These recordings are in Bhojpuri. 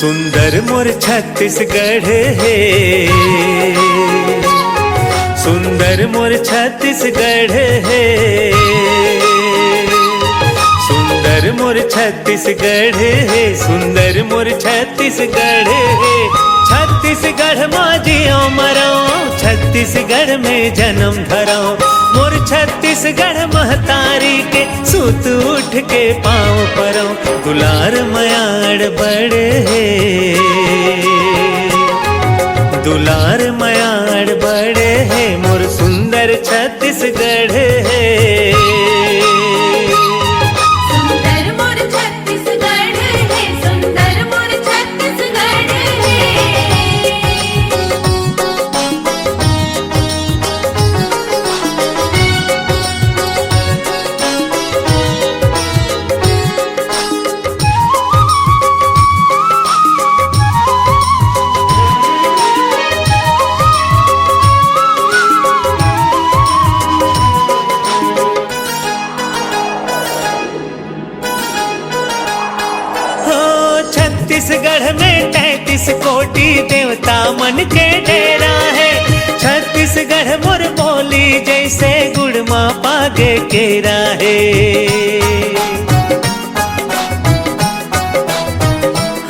सुंदर मोर छत्तीसगढ़ है, सुंदर मोर छत्तीसगढ़ है, सुंदर मोर छत्तीसगढ़ है, सुंदर मोर छत्तीसगढ़ है। छत्तीसगढ़ में जियो मरो, छत्तीसगढ़ में जन्म धरो, मोर छत्तीसगढ़ महतारी के सूत उठ के पाँव परो। दुलार मयाड़ बड़े है, दुलार मयाड़ बड़े है, मोर सुंदर छत्तीसगढ़ है। छत्तीसगढ़ में 33 कोटि देवता मन के डेरा है। छत्तीसगढ़ मोर बोली जैसे गुड़ माँ पागे केरा है।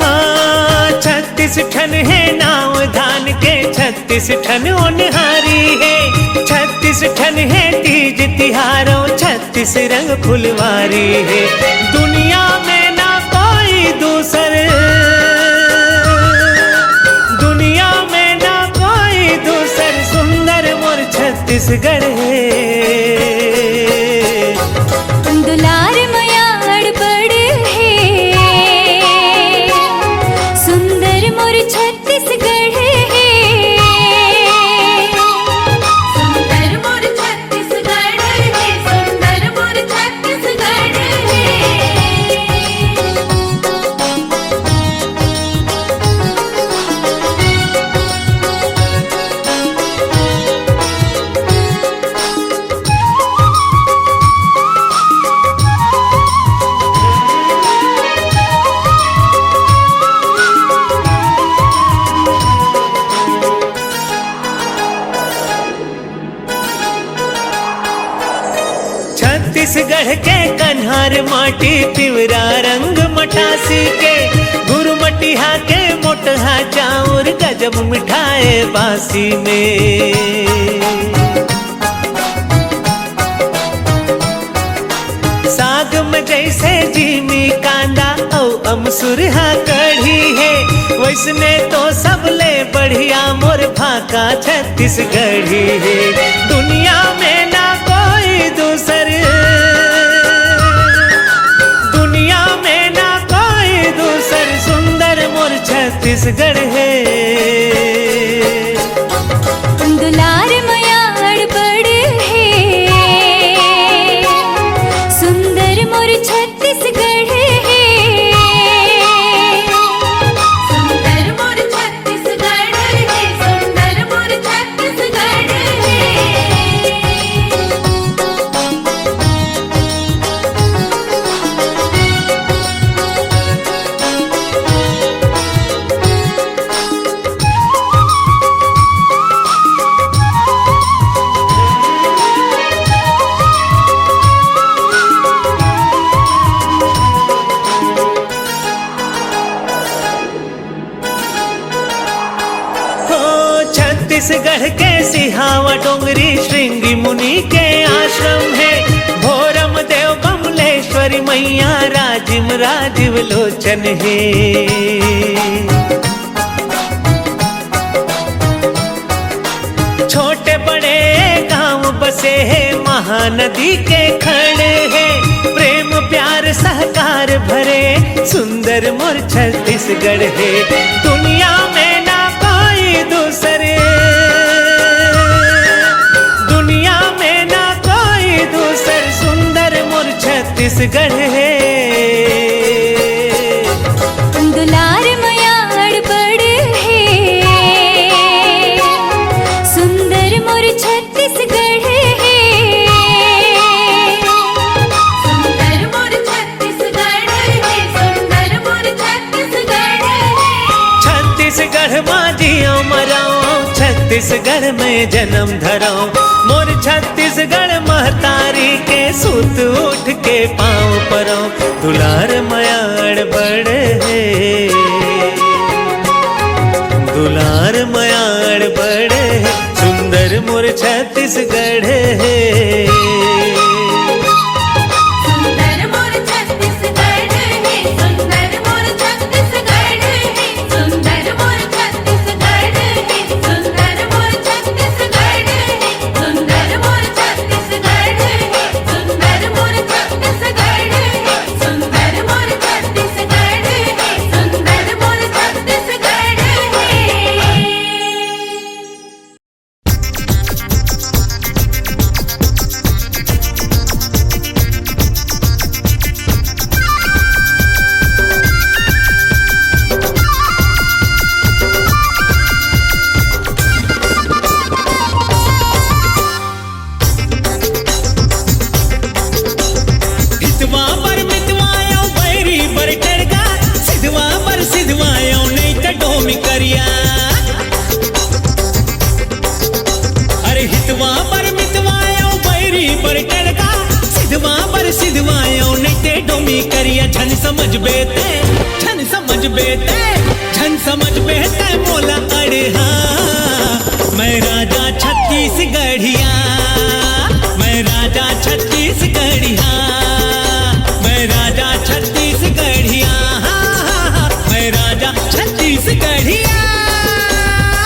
हाँ 36 ठन है नाव धान के, 36 ठन ओनहारी है। 36 ठन है तीज तिहारों, 36 रंग फुलवारी है। दुनिया में ना कोई दूसर, दुनिया में ना कोई दूसर, सुंदर मोर छत्तीसगढ़ है। दुलार मयाड़ बड़े है, सुंदर मोर छत्तीसगढ़ है। सुंदर मोर छत्तीसगढ़ है, सुंदर मोर छत्तीसगढ़ है। छत्तीसगढ़ के कन्हार माटी पिवरा रंग मटासी के, गुरमटिहा के मोटहा चाउर गजब मिठाए बासी में। साग में जैसे जीमी कांदा और अमसुरहा कढ़ी है, वैसने तो सबले बढ़िया मोर भाका छत्तीसगढ़ी है। दुनिया में ना कोई दूसर, दुनिया में ना कोई दूसर, सुंदर मोर छत्तीसगढ़ है। दुलार मयाड़ बड़े है, सुंदर मोर छत्तीसगढ़ है। सुंदर मोर छत्तीसगढ़ है, सुंदर मोर छत्तीसगढ़ है। छत्तीसगढ़ के सिहावा डोंगरी श्रृंगी मुनि के आश्रम है। भोरम देव कमलेश्वरी मैया राजिम राजीव लोचन है। छोटे बड़े गांव बसे है, महानदी के खड़े है। प्रेम प्यार सहकार भरे, सुंदर मोर छत्तीसगढ़ है। दुनिया में ना कोई दूसरे, दुनिया में ना कोई दूसर, सुंदर मोर छत्तीसगढ़ है। दुलार मयाड़ बड़े है, सुंदर मोर छत्तीसगढ़ है। सुंदर मोर छत्तीसगढ़ है, सुंदर मोर छत्तीसगढ़ है। छत्तीसगढ़ में जन्म धरो। मोर छत्तीसगढ़ महतारी के सूत उठ के पाँव परो। दुलार मयाड़ बड़े है, दुलार मयाड़ बड़े है, सुंदर मोर छत्तीसगढ़ है। झन समझ बेते मोला अड़े हाँ। मैं राजा छत्तीसगढ़िया, मैं राजा छत्तीसगढ़िया, मैं राजा छत्तीसगढ़िया, मैं राजा छत्तीसगढ़िया।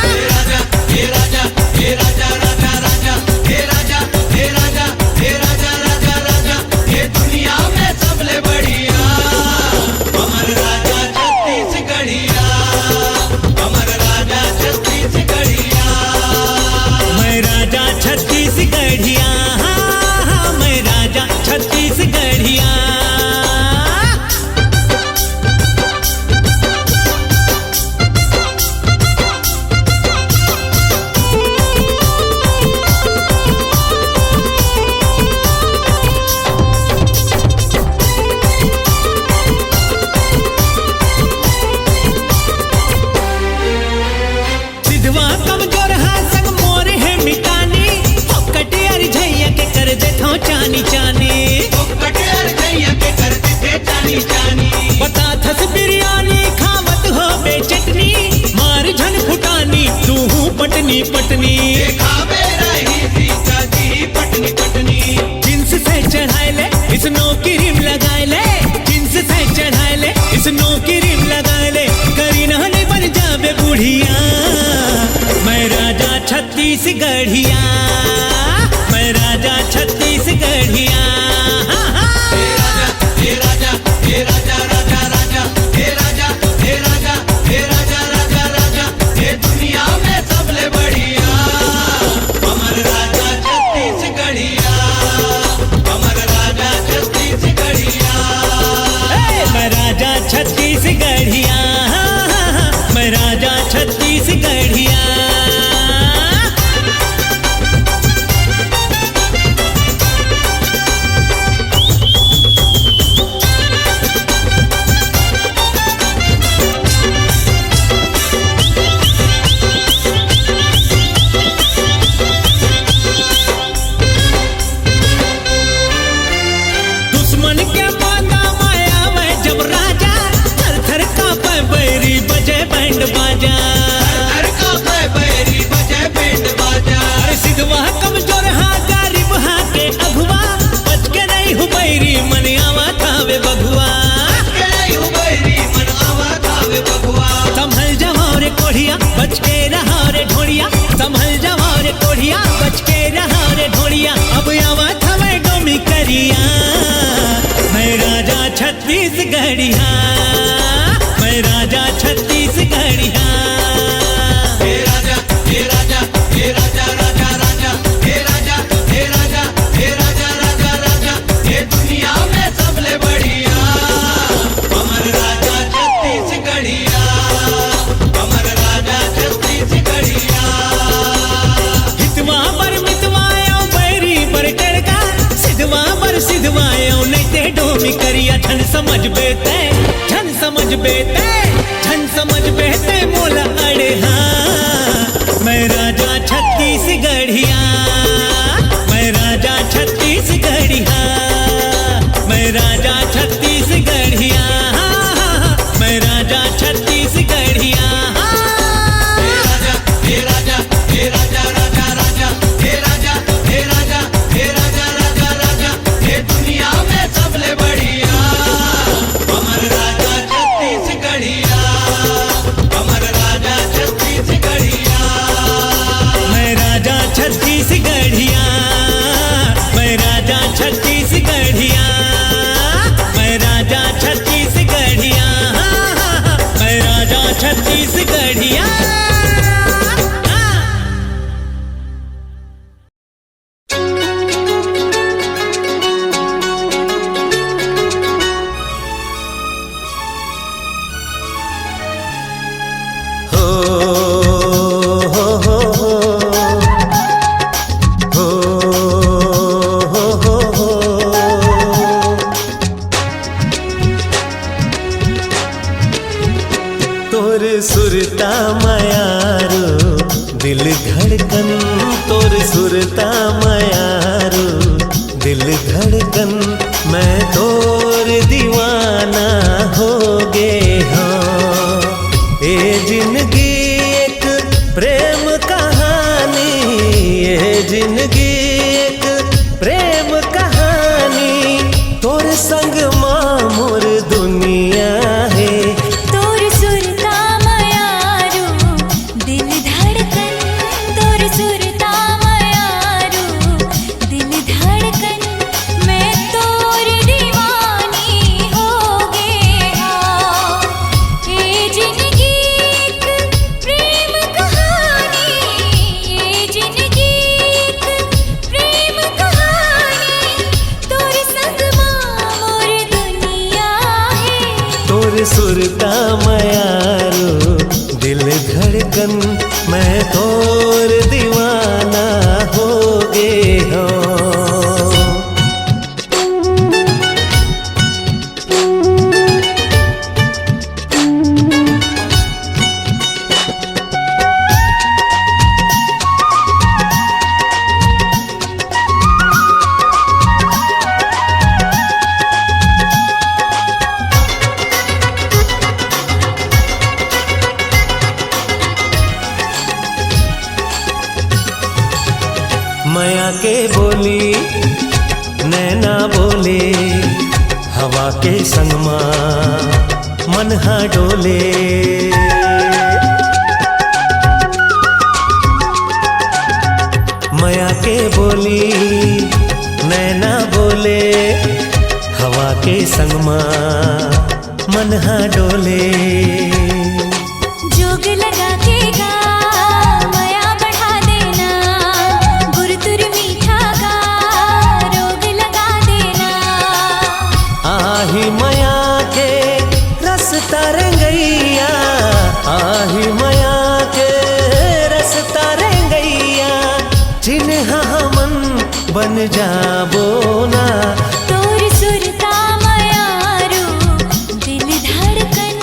हे राजा, हे राजा, राजा राजा, हे राजा, हे राजा, हे राजा, राजा राजा, हे दुनिया में सबले बढ़िया अमर राजा छत्तीसगढ़िया, अमर राजा छत्तीसगढ़िया। मैं राजा छत्तीसगढ़िया, मैं राजा छत्तीसगढ़िया। चानी चानी बता थस बिरयानी खावत हो बे चटनी, मार झन फुटानी तू पटनी पटनी, पटनी पटनी। जिन्स से चढ़ाए ले स्नो क्रीम लगाए ले, जिन्स से चढ़ाए ले स्नो क्रीम लगाए ले, करी नहने बन जावे बुढ़िया। मैं राजा छत्तीसगढ़िया, मैं राजा छत्तीसगढ़िया। हे राजा, हे राजा, राजा राजा, हे राजा, हे राजा, हे राजा, राजा राजा, हे दुनिया में सबले बढ़िया अमर राजा छत्तीसगढ़िया, अमर राजा छत्तीसगढ़िया। मैं राजा छत्तीसगढ़िया, मैं राजा छत्तीसगढ़िया। सिद्धवा कमजोर हाँ गरीब हाँ के अगुआ, बच के नहीं हूँ बैरी मन आवा थावे बगुआ, संभल जाओ रे कोढ़िया बच के रहा रे ढोड़िया, संभल जाओ रे कोढ़िया बच के रहा रे ढोड़िया। अब आवा थावे डोमी करिया। मैं राजा छत्तीसगढ़िया, मैं राजा छत्तीसगढ़िया। हे राजा, हे राजा, हे राजा, राजा राजा, हे राजा, हे राजा, हे राजा, राजा राजा, हे दुनिया में सबले बढ़िया अमर राजा छत्तीसगढ़िया, अमर राजा छत्तीसगढ़िया। हितवा पर मितवायो बैरी पर टड़का, सिद्धवा पर सिद्धवायो नहीं ते डोमी करिया। झन समझ बेते, झन समझ बेते, झन समझ बेते मोला अड़े हाँ। मैं राजा सुरता मयारो दिल धड़कन मैं तोर दीवाना हो गे हो। माया के बोली नैना बोले हवा के संग मन हा डोले। माया के बोली नैना बोले हवा के संग मन हा डोले। जोग लगा के गा माया बढ़ा देना, गुर तुर मीठा गा रोग लगा देना। आही माया के रस तरंगैया, आही माया के रस तरंगैया, जिन्ह मन बन जाबो ना। तोर सुरता मयारू दिल धड़कन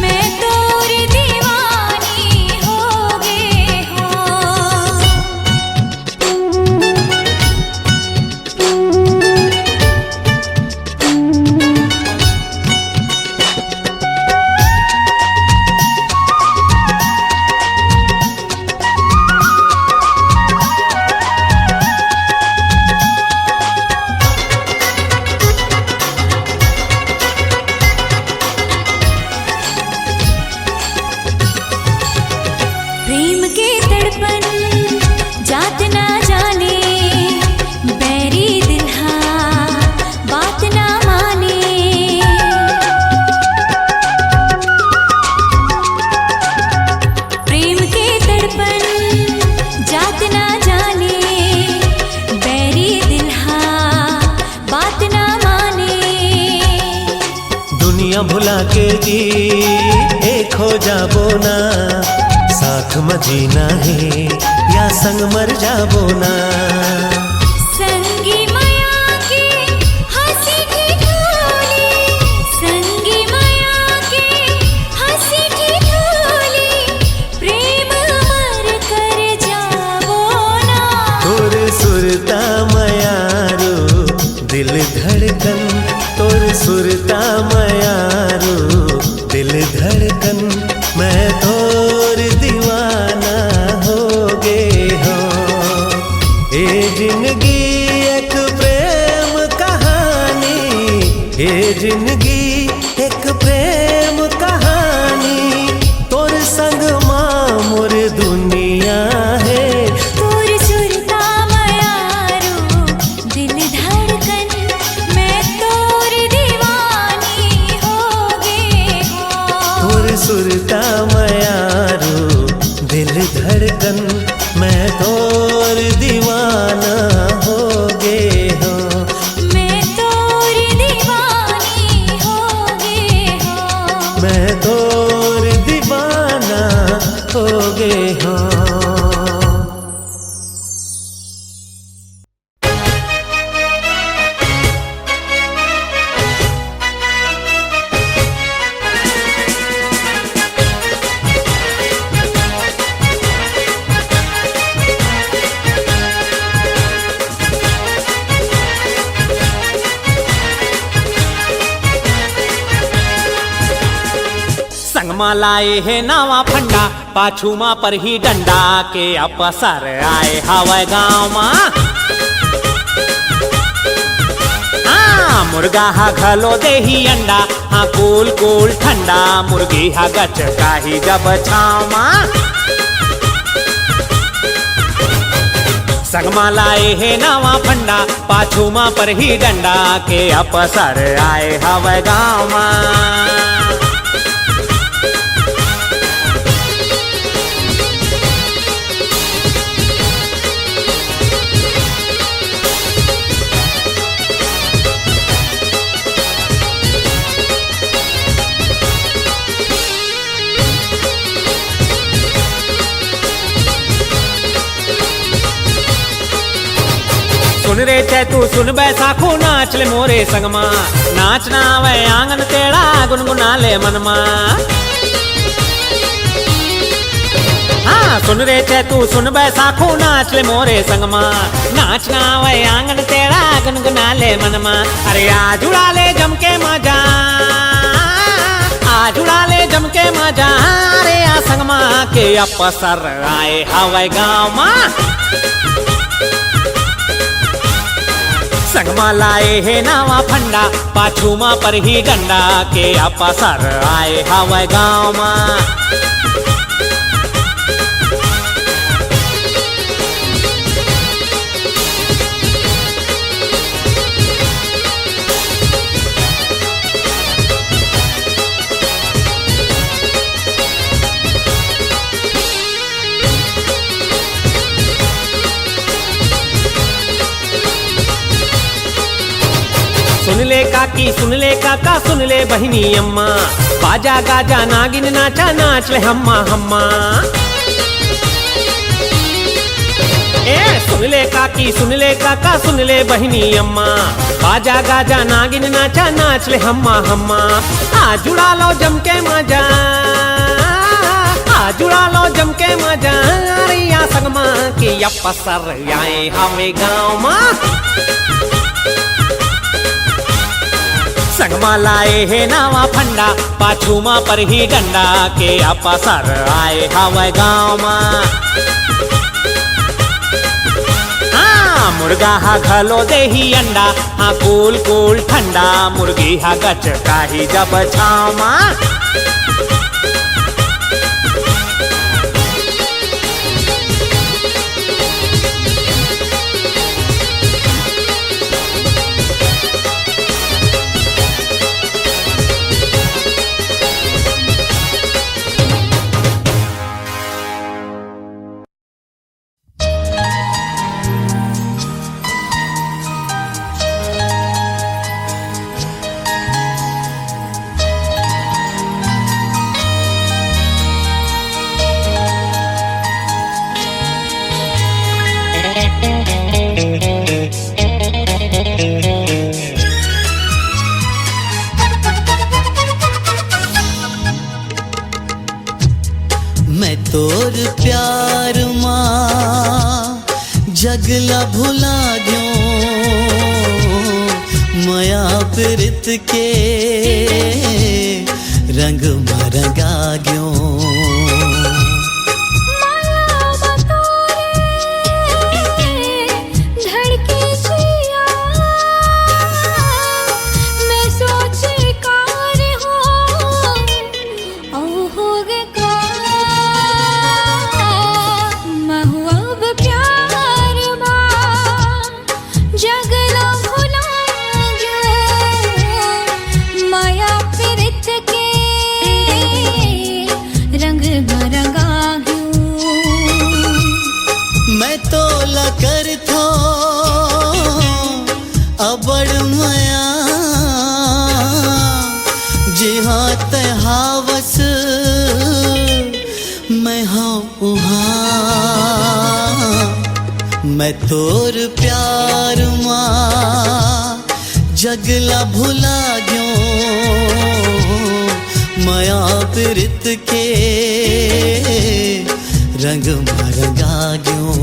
मैं तोर दीवानी हो गे हो। प्रेम के तड़पन जात ना जाने, बैरी दिल हाँ बात ना माने। प्रेम के तड़पन जात ना जाने, बैरी दिल हाँ बात ना माने। दुनिया भुला के जी एक हो जाबो ना, साथ में जीना है या संग मर जाबो ना। संगी माया के हंसी ठिठोली, संगी माया के हंसी ठिठोली, प्रेम मर कर जाबो ना। तोर सुरता मयारो दिल धड़कन, तोर सुरता मयारो दिल धड़कन मैं तोर दीवाना हो गे हो। ए जिंदगी एक प्रेम कहानी, ए जिंदगी एक प्रेम कहानी, तोर संग मोर दुनिया है। तोर सुरता मयारू दिल धड़कन मैं तोर दीवानी हो गे हो। तोर सुरता मयारो दिल धड़कन मैं तोर दीवाना हो गे हो। मैं तोर दीवानी हो गे हो। मैं तोर दीवाना हो गे हो। संगमा लाए है नावा फंडा, पाछू मा पर ही डंडा के अपसर आए हवा गाँव मा। मुर्गा हा घलो देही अंडा, हाँ कूल कूल ठंडा, मुर्गी हा गच काही जब छाव मा। संगमा लाए है नावा फंडा, पाछू मा पर ही डंडा के अपसर आए हवा गाँव मा। सुन रे चे तू सुन बैसाखू नाच ले मोरे संगमा नाचना वे आंगन तेड़ा गुनगुना ले मनमा हाँ सुन रे चे तू सुन बैसाखू नाच ले मोरे संगमा नाचना वे आंगन तेड़ा गुनगुना ले मनमा अरे आज उड़ा ले जम के मजा आज उड़ा ले जम के मजा रे आ संगमा के अपसर आए हवाई गाँव माँ संगमा लाए हे नावा फंडा पाछू मा पर ही डंडा के अपसर आए हवाई गाँव मा सुन ले काकी सुन ले काका सुन ले बहिनी अम्मा बाजा गाजा नागिन नाचा नाच ले हम्मा हम्मा ए सुन ले काकी सुन ले काका सुन ले बहिनी अम्मा बाजा गाजा नागिन नाचा नाच ले हम्मा हम्मा आज जुड़ा लो जम के मजा आज जुड़ा लो जम के मजा रिया संगमा के अपसर आए हवे गाँव माँ संगमा लाए हे नावा फंडा पाछू मा पर ही डंडा के अपसर आए हवाई गाँव मा हाँ मुर्गा हा घलो दे ही अंडा हाँ कूल कूल ठंडा मुर्गी हा गच का ही जब छाव मा मैं तोर प्यार माँ जगला भुला गयो माया प्रीत के रंग में रंगा गयो मैं तो लकर थो अबड़ मया जिहाँ तहावस मैं हाँ उहाँ मैं तोर प्यार माँ जगला भुला गयो माया प्रीत के रंग में रंगा गयो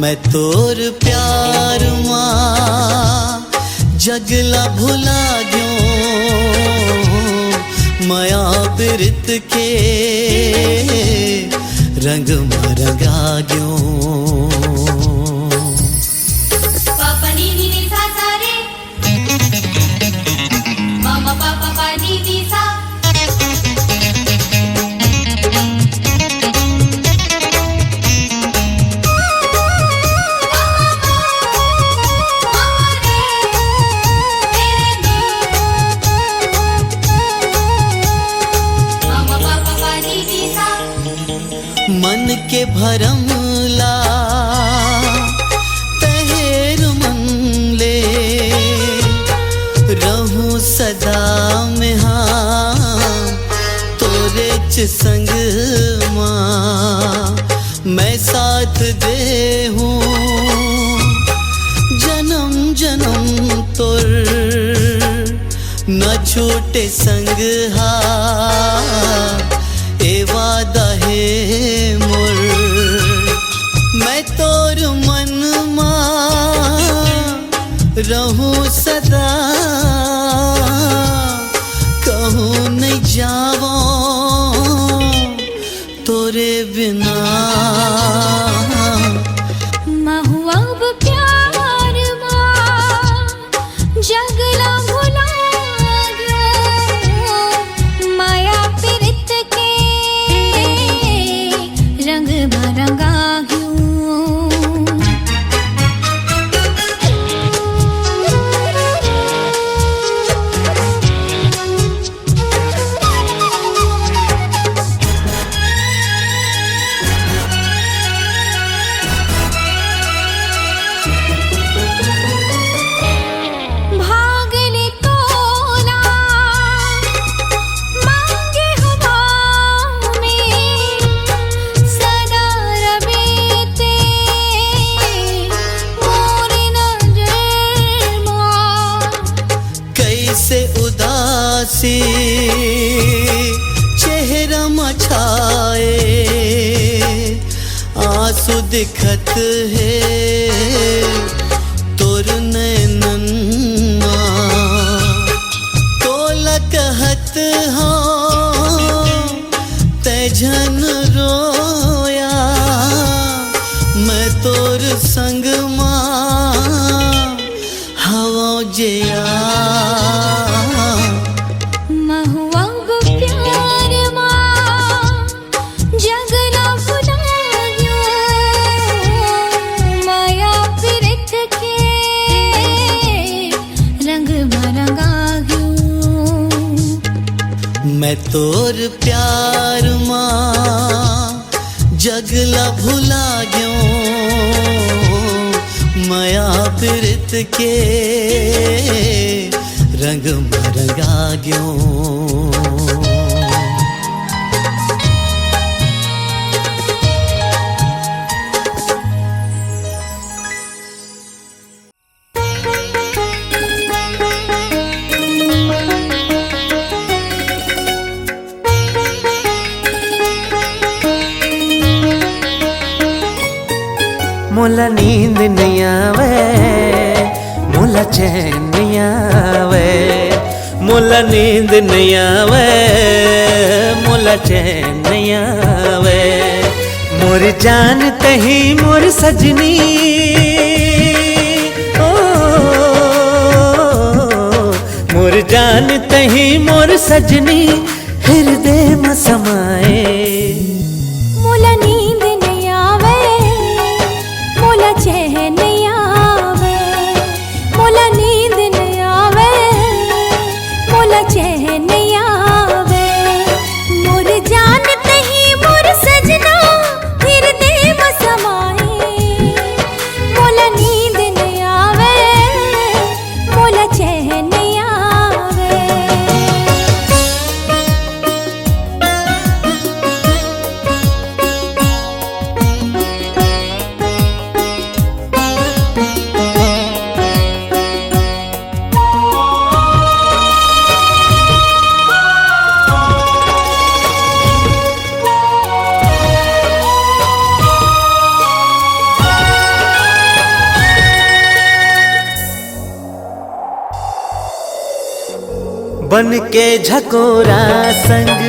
मैं तोर प्यार मां जगला भुला गयो माया बिरत के रंग में रंगा गयो पापा नी नी नी सा सा रे मामा पापा पा नी नी सा मन के भरमला तहेर मन ले रहूं सदा में हाँ तोरे च संग मां मैं साथ दे हूँ जन्म जन्म तोर न छूटे संग हा ए वादा है मोर मैं तोर मन मां रहूं सदा कहूँ नहीं जावो तोरे बिना महुआ अब प्यार मां जगला भुला गयो माया पिरत के रंग भरंगा भागले तोला मांगे हवा में सदा रबेते मोर नजर मां कैसे उदासी चेहरा मछाए आंसू दिखत है तोर नैनन तोला कहत हो तेजन रोया मैं तोर संग मां हवा जिया महुआ अब प्यार मां जगला भुला गयो माया पिरत के रंग भरंगा गयो मैं तोर प्यार मां जगला भुला गयो माया पिरत के रंग में रंगा गयो मुला नींद नहीं आवे मुला चैन नहीं आवे मुला नींद नहीं आवे मुला चैन नहीं आवे मोर जान कहीं मोर सजनी ओ मोर जान कहीं मोर सजनी हृदय में समाए मोला नींद नहीं आवे मोला चैन नहीं आवे मोला नींद नहीं आवे मोला चैन नहीं आवे मोर जान नहीं मोर सजना हृदय में समाए मोला नींद नहीं आवे मोला चैन नहीं आवे बन के झकोरा संग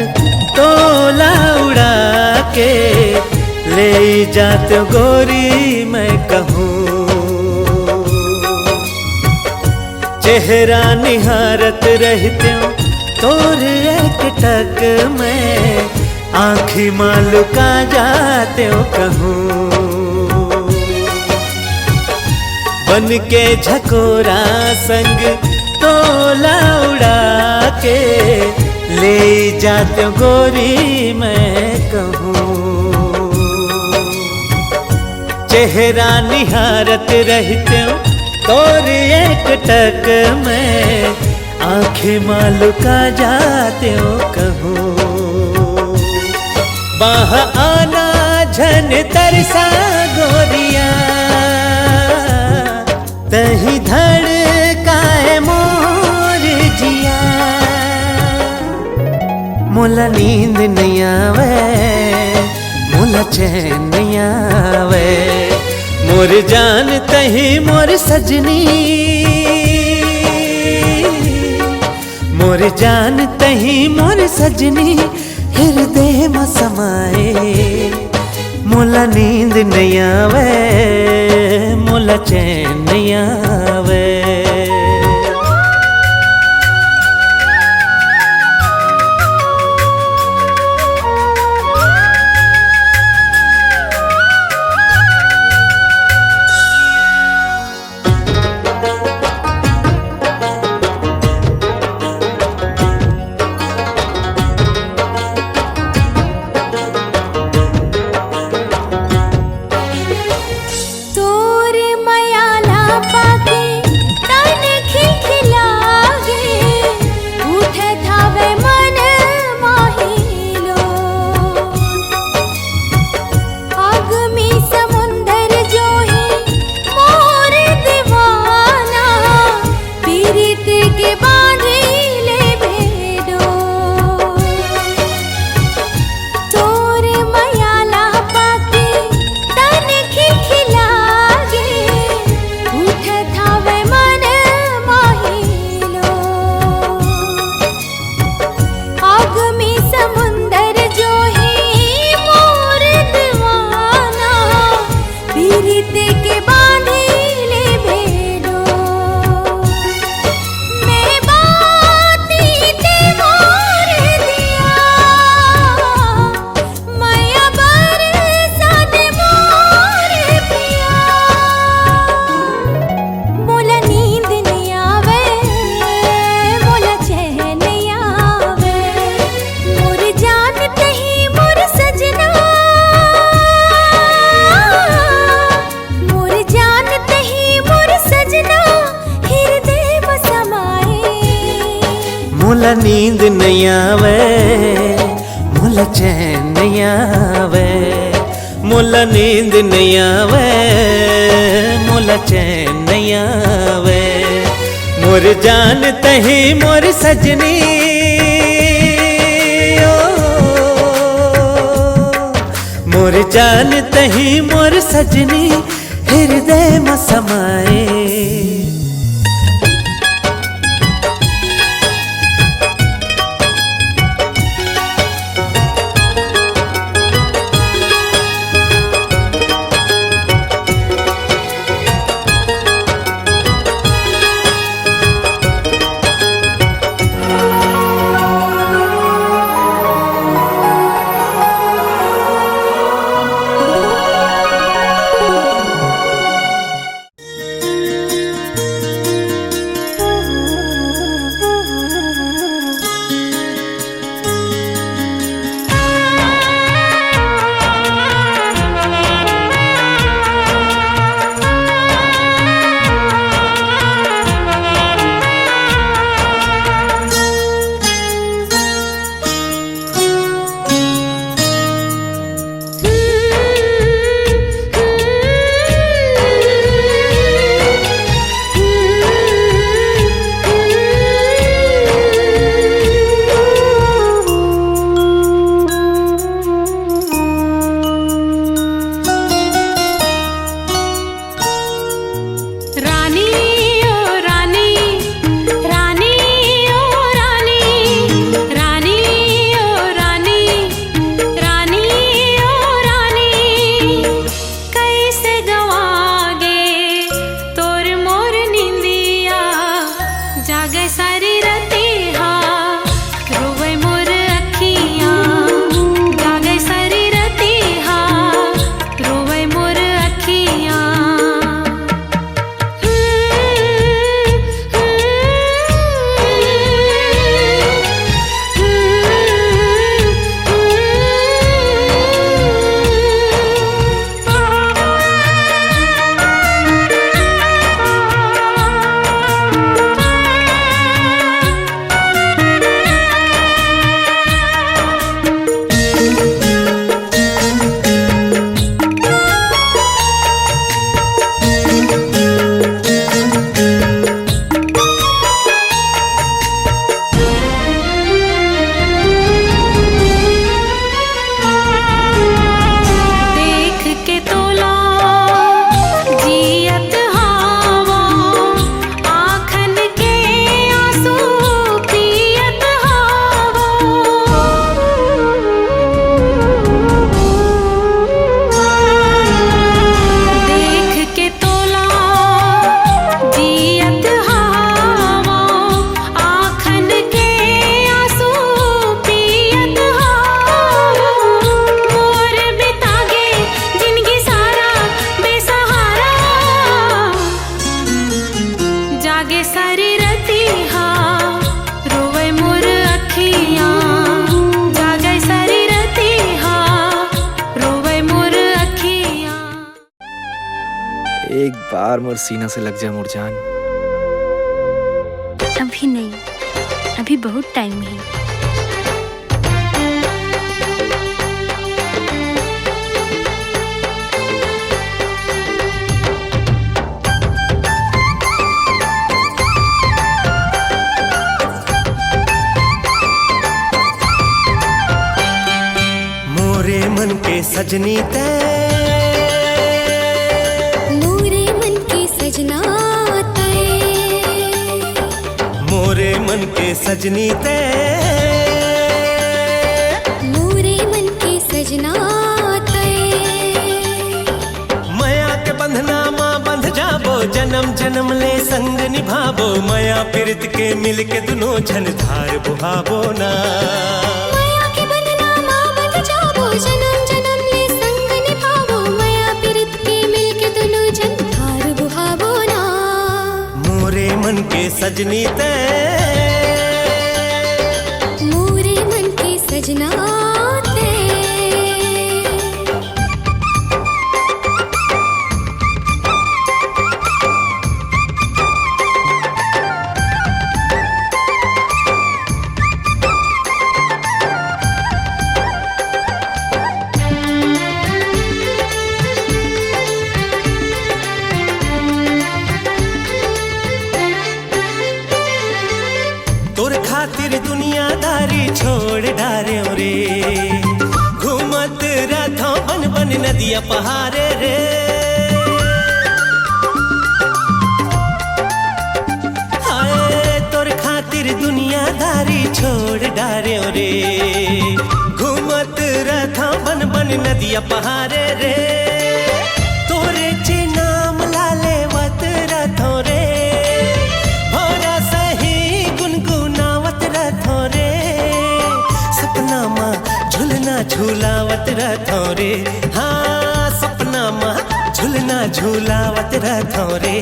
तोला उड़ा के ले जात गोरी मैं कहूँ। चेहरा निहारत रहते तोर एक टक में आँखी मालू का जाते कहूँ। बन के झकोरा संग तोला उड़ा के ले जाते गोरी मैं कहूँ। चेहरा निहारत रहते तोर एक टक में आँखें मालू का जाते कहूँ। बाह आना झन तरसा गोरिया तही धड़काए मोर जिया। मोला नींद नहीं आवे मोला चैन नहीं आवे मोर जान तही मोर सजनी। मोर जान तही मोर सजनी हृदय में समाए। मोला नींद नहीं आवे मोला चैन नहीं आवे। मोला नींद नहीं आवे मोला चैन नहीं आवे। मोला नींद नहीं आवे मोला चैन नहीं आवे। मोर जान तही मोर सजनी मोर जान तही मोर सजनी हृदय में समाए। एक बार मोर सीना से लग जा मोर जान। अभी नहीं, अभी बहुत टाइम है। मोरे मन के सजनी ते, मोरे मन के सजना तय, मोरे मन के सजनी ते, मोरे मन के सजना तय। माया के बंधना माँ बंध जाबो, जन्म जन्म ले संग निभाबो, माया पीरित के मिल के दुनो झन धार बुहाबो ना। माया के बंधना माँ बंध जाबो, जन्म जन्म ले संग निभाबो, माया पीरित के मिल के दुनो झन धार बुहाबो ना। मोरे मन के सजनी ते, मोरे मन के सजना तय। तोर खातिर दुनियादारी छोड़ डारे रे, घूमत रथो बन बन नदिया पहाड़े रे। हाय तोर खातिर दुनियादारी छोड़ डारे रे, घूमत रथो बन बन नदिया पहाड़े रे। तोरे चे नाम लाले वत रथो रे, भोरा सही गुनगुनावत रथो रे। सपना माँ झूलना झूलावत रथो रे, हाँ सपना माँ झूलना झूलावत रथो रे।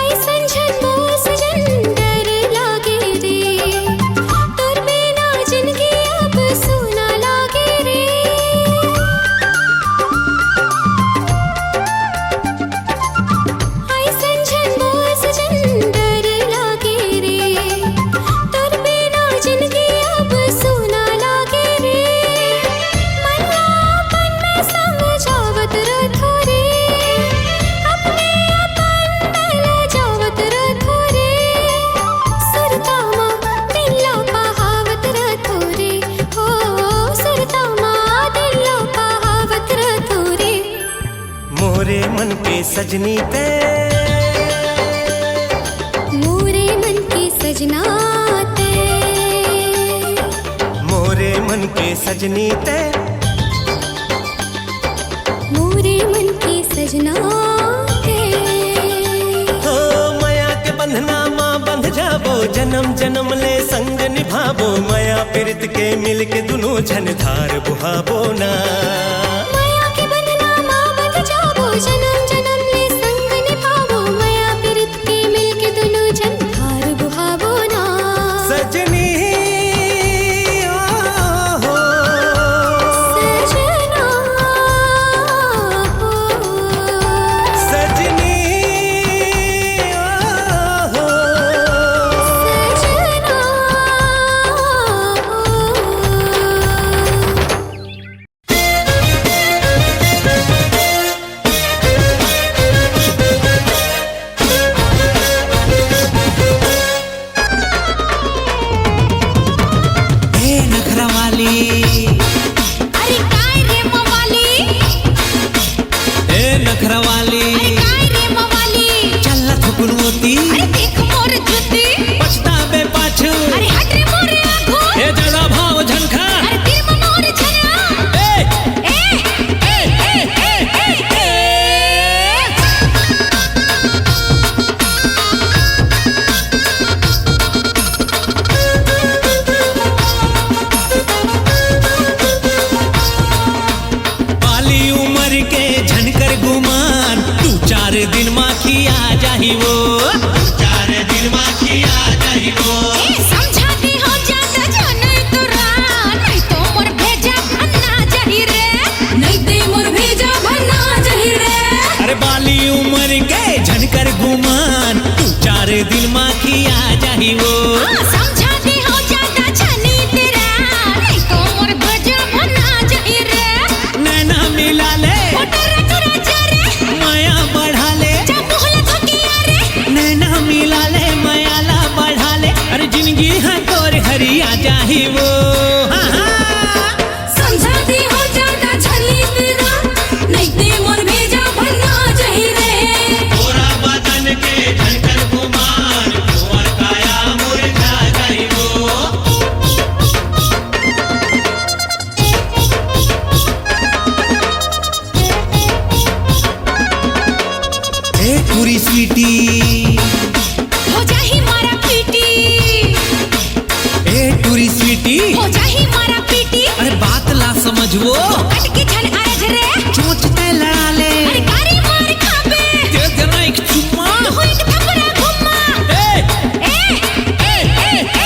ऐसन झन सजन डर लागे रे, तोर बिना जिंदगी अब सुना लागे रे। ऐसन झन सजन डर लागे रे, तोर बिना जिंदगी अब सुना लागे रे। मनापन में समझावत रथो रे, अपने अपन में ले जावत रथो रे। सुरता माँ दिलो पहावत रथो रे, हो सुरता माँ दिलो पहावत रथो रे। मोरे मन के सजनी ते, मोरे मन के सजना तय, मोरे मन के सजनी ते, मोरे मन के सजना तय। हो माया के बंधना माँ बंध जाबो, जन्म जन्म ले संग निभाबो, माया पीरित के मिल के दुनो झन धार बुहाबो ना। माया के बंधना माँ बंध जाबो, जन्म जन्म ले संग निभाबो, माया पीरित के मिल के दुनो झन धार बुहाबो ना। सजनी ओ हो, सजना हो, सजनी ओ हो, सजना हो। हे नखरा वाली, अरे काय रे मवाली, हे नखरा वाली, अरे काय रे मवाली, चल थकुन मोती, अरे देख मोर जुती, पछतावे पाछू, अरे हट रे मोर आँखों, हे जड़ा भाव झनखा। अरे तीर में मोर छना। ए, ए ए ए ए ए ए। बाली उम्र के झनकर गुमान, जाही वो चार दिन माखी आ जाही वो समझाती हो जाता जो नहीं तो नहीं तो मोर भेजा भन्ना जाही रे नहीं दे मोर भेजा भन्ना जाही रे अरे बाली उम्र के झनकर गुमान तू चार दिन माखी आ जाही वो समझाती हो जाता छनी तेरा नहीं तो मोर भेजा भन्ना जाही रे नैना मिला ले तेरा तेरा जरे माया बढ़ा ले जब बोला तो किया रे नैना मिला ले मायाला बढ़ा ले अरे जिंदगी है तोर हरिया जाही वो हाँ हाँ समझाती हो जाता छनी तेरा नहीं दे मोर भेजा भन्ना जाही रे तोरा बदन के झनकर गुमान कुंवर काया मुरझा जाही वो ए पूरी स्वीटी हो जाही मारा पीटी ए पूरी स्वीटी हो जाही मारा पीटी अरे बात ला समझवो कट के छन अरज रे चोंच ते लड़ा ले अरे गारी मार खाबे दे देना एक चुम्मा हो एक थपड़ा घुमा ए ए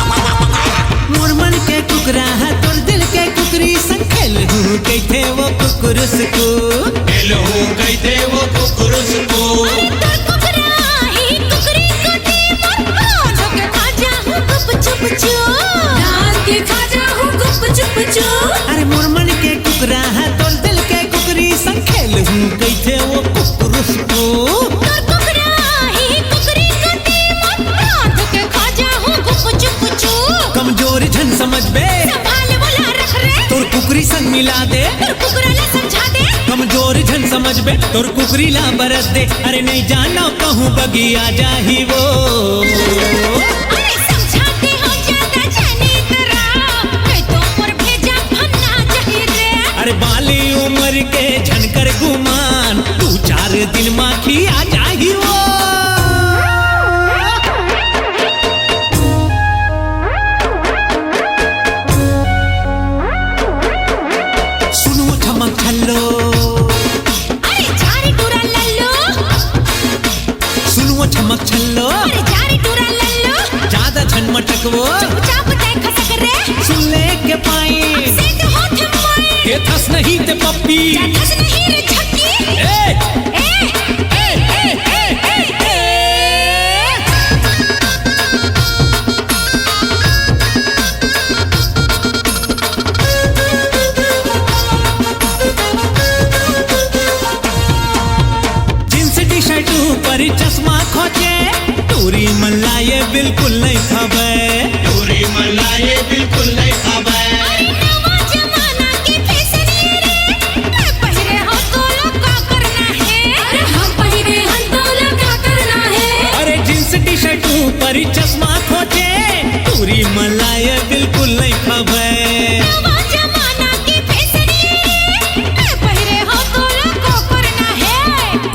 मोर मन के कुकरा है तोर दिल के कुकरी संग खेल हूँ कैथे वो कुकुरुस को खेल हूँ कैथे वो कुकुरुस को तोर कुकरा ही कुकरी कोटी मत झोके खा जा हूं गुप चुप चू रात के खा जा हूं गुप चुप चू अरे मोर मन के कुकरा है तोर दिल के कुकरी संग खेल हूँ कैथे वो कुकुरुस को तोर कुकरा ही कुकरी कोटी मत झोके खा जा हूं गुप चुप चू कमजोर झन समझ बे संभाल बोला रख रे तोर कुकरी संग मिला दे तोर कुकरा ले समझा दे कमजोर झन समझ बे तोर कुकरी ला बरस दे अरे नहीं जाना कहूँ बगिया जाही वो अरे समझाती हो जाता जानी तेरा नहीं तो मोर भेजा भन्ना जाही रे अरे बाली उम्र के झनकर गुमान तू चार दिन माखी आ जाही वो सुनो चमक छल्लो अरे जारी टूरा लल्लो सुनो चमक छल्लो अरे जारी टूरा लल्लो ज्यादा झन मटकवो चुपचाप तय खसक रे सुन ले के पाई से तो हाथ माए के थस नहीं ते पप्पी जाथस नहीं रे छक्की ए जींस टी शर्ट ऊपर चश्मा खोचे टूरी मल्ला ये बिल्कुल नहीं खबर टूरी मल्ला ये बिल्कुल नहीं खबर अरे नवा जमाना की फैशन रे मैं पहिरे हो तो लोग का करना है अरे हम पहिरे हम तो लोग का करना है अरे जींस टी शर्ट ऊपर चश्मा खोचे टूरी मल्ला ये बिल्कुल नहीं खबर नवा जमाना की फैशन रे मैं पहिरे हो तो लोग का करना है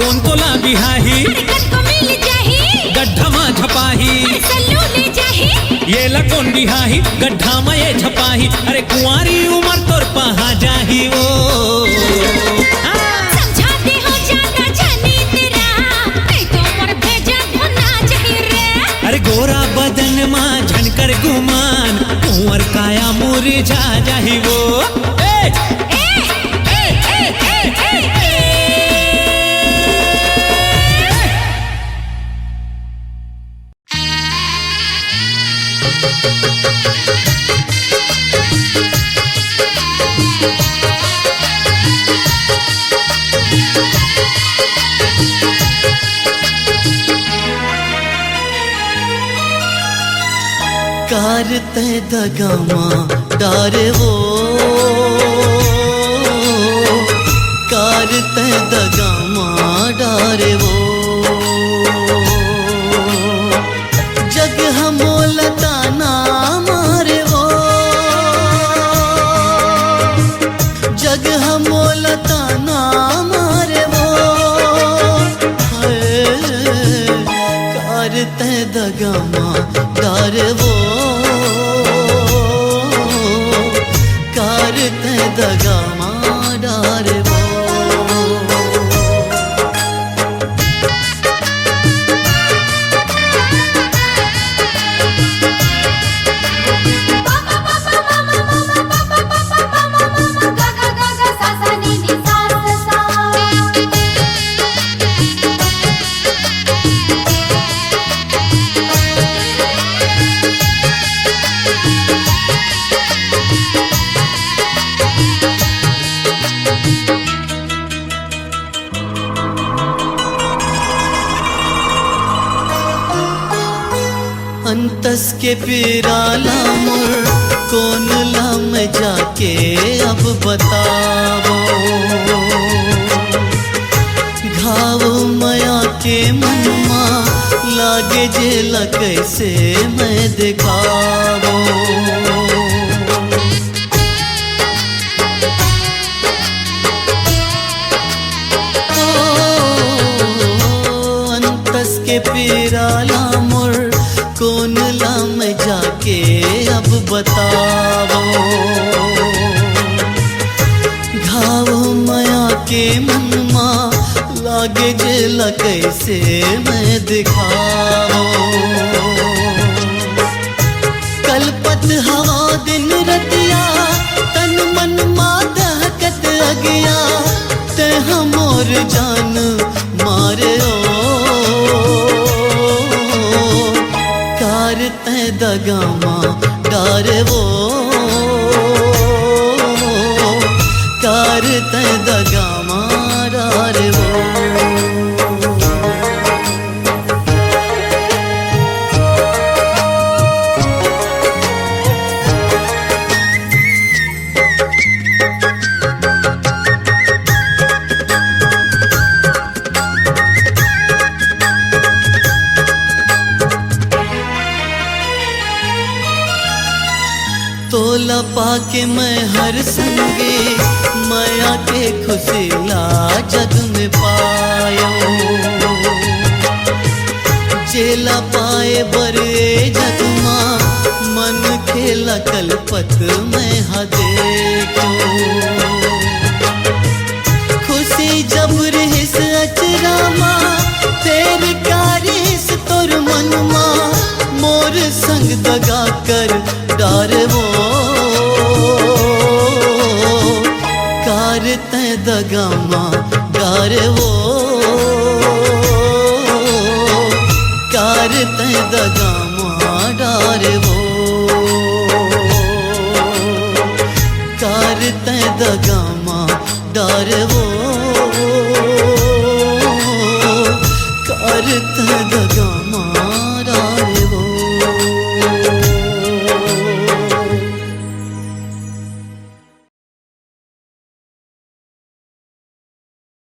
कौन तोला बिहाही अरे कट को मिल जाही गड्ढा मा झपाही अरे सल्लू ले जाही ये लकोन बिहाही गड्ढा में ये झपाही अरे कुंवारी उमर तोर पहा जाही वो समझाती हो जाता जानी तेरा नहीं तो मोर भेजा भन्ना जाही रे अरे गोरा बदन मा झनकर गुमान कुंवर काया मुरझा जाही वो कारते दगामा डारे वो कारते दगामा डारे वो जग हमोलता ना मारे वो जग हमोलता ना मारे वो कारते दगामा डार वो कार ते दगा मां डार वो अंतस के पिराला मोर कौन ला मैं जाके अब बतावो घाव मया के मनमा लागे जेला कैसे मैं दिखावो अंतस के पिराला मोर कौन ला मैं जाके अब बतावो घाव मया के मनमा लागे जेला कैसे मैं दिखावो कलपत हवा दिन रतिया तन मन मादहकत अगिया ते हमोर जान मारे ते दगा मां डार वो कार ते दगा मां डार वो तोला पाके मैं हर संगे माया के खुशीला जग में पायो जेला पाए बरे जग मां मन खेला कलपत मैं हा देखो खुशी जब रहिस अचरा मां तेर कारिस तोर मन मां मोर संग दगा कर डार वो कार ते दगा मां डार वो कार ते दगा मां डार वो